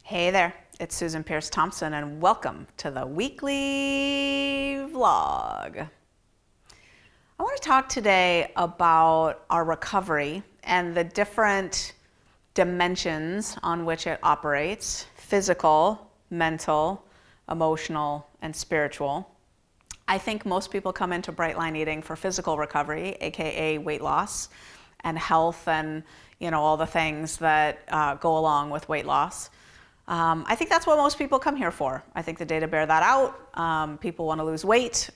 Hey there, it's Susan Pierce Thompson, and welcome to the weekly vlog. I want to talk today about our recovery and the different dimensions on which it operates: physical, mental, emotional, and spiritual. I think most people come into Bright Line Eating for physical recovery, aka weight loss and health, and all the things that go along with weight loss. I think that's what most people come here for. I think the data bear that out. People want to lose weight.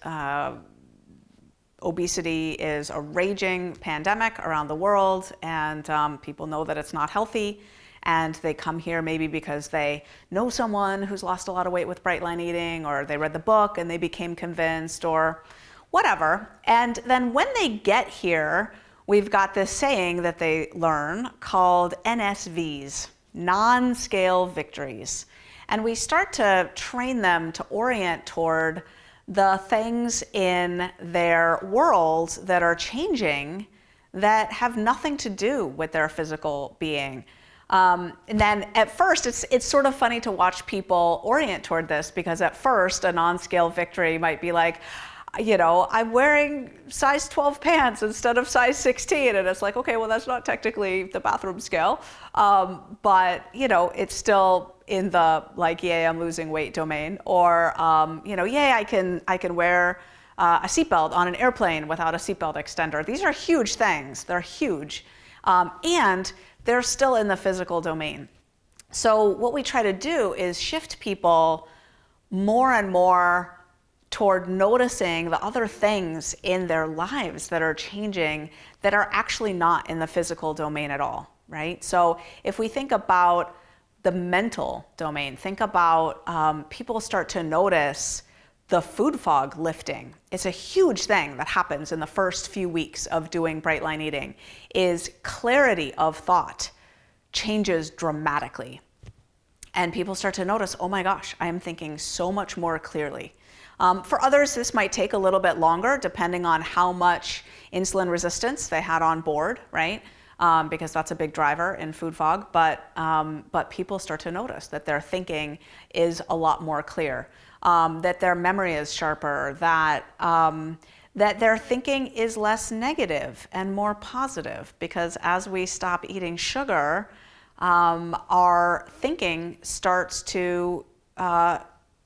Obesity is a raging pandemic around the world, and people know that it's not healthy. And they come here maybe because they know someone who's lost a lot of weight with Bright Line Eating, or they read the book and they became convinced, or whatever. And then when they get here, we've got this saying that they learn called NSVs. Non-scale victories. And we start to train them to orient toward the things in their world that are changing that have nothing to do with their physical being. And then at first, it's sort of funny to watch people orient toward this, because at first a non-scale victory might be like, I'm wearing size 12 pants instead of size 16. And it's like, okay, well, that's not technically the bathroom scale. But, it's still in the like, yay, I'm losing weight domain. Or, yay, I can wear a seatbelt on an airplane without a seatbelt extender. These are huge things. They're huge. And they're still in the physical domain. So what we try to do is shift people more and more toward noticing the other things in their lives that are changing that are actually not in the physical domain at all, right? So if we think about the mental domain, think about people start to notice the food fog lifting. It's a huge thing that happens in the first few weeks of doing Bright Line Eating, is clarity of thought changes dramatically. And people start to notice, oh my gosh, I am thinking so much more clearly. For others, this might take a little bit longer, depending on how much insulin resistance they had on board, right? Because that's a big driver in food fog. But people start to notice that their thinking is a lot more clear, that their memory is sharper, that their thinking is less negative and more positive. Because as we stop eating sugar, our thinking starts to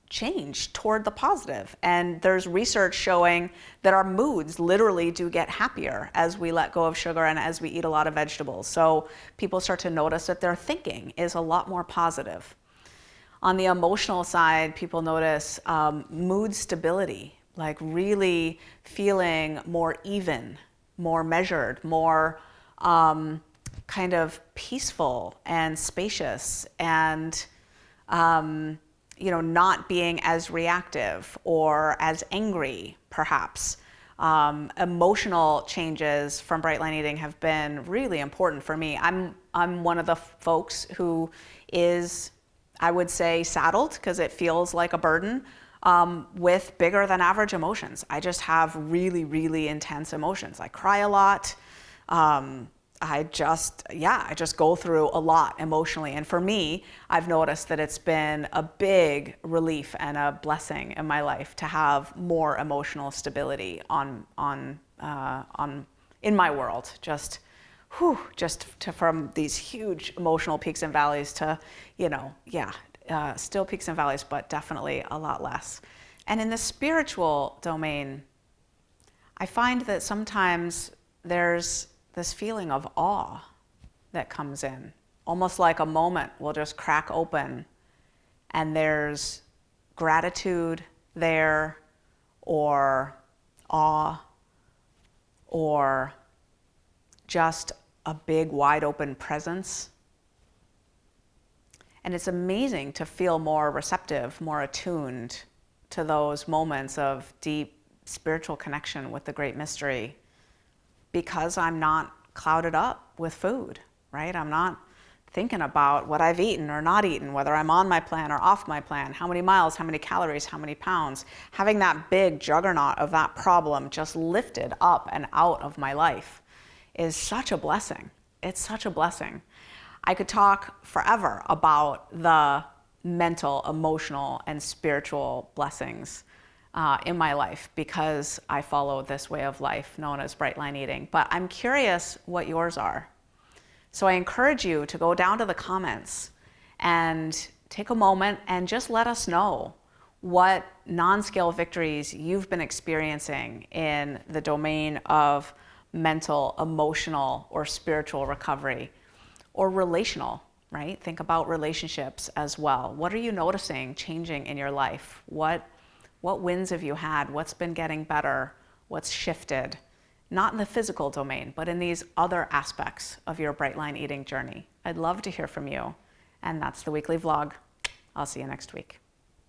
change toward the positive. And there's research showing that our moods literally do get happier as we let go of sugar and as we eat a lot of vegetables. So people start to notice that their thinking is a lot more positive. On the emotional side, people notice mood stability, like really feeling more even, more measured, more kind of peaceful and spacious, and not being as reactive or as angry, perhaps. Emotional changes from Bright Line Eating have been really important for me. I'm one of the folks who is, I would say, saddled, because it feels like a burden, with bigger than average emotions. I just have really, really intense emotions. I cry a lot. I just go through a lot emotionally. And for me, I've noticed that it's been a big relief and a blessing in my life to have more emotional stability in my world. From these huge emotional peaks and valleys to, still peaks and valleys, but definitely a lot less. And in the spiritual domain, I find that sometimes there's this feeling of awe that comes in, almost like a moment will just crack open and there's gratitude there, or awe, or just a big wide open presence. And it's amazing to feel more receptive, more attuned to those moments of deep spiritual connection with the great mystery, because I'm not clouded up with food, right? I'm not thinking about what I've eaten or not eaten, whether I'm on my plan or off my plan, how many miles, how many calories, how many pounds. Having that big juggernaut of that problem just lifted up and out of my life is such a blessing. It's such a blessing. I could talk forever about the mental, emotional, and spiritual blessings in my life because I follow this way of life known as Bright Line Eating. But I'm curious what yours are. So I encourage you to go down to the comments and take a moment and just let us know what non-scale victories you've been experiencing in the domain of mental, emotional, or spiritual recovery, or relational, right? Think about relationships as well. What are you noticing changing in your life? What wins have you had? What's been getting better? What's shifted? Not in the physical domain, but in these other aspects of your Bright Line Eating journey. I'd love to hear from you. And that's the weekly vlog. I'll see you next week.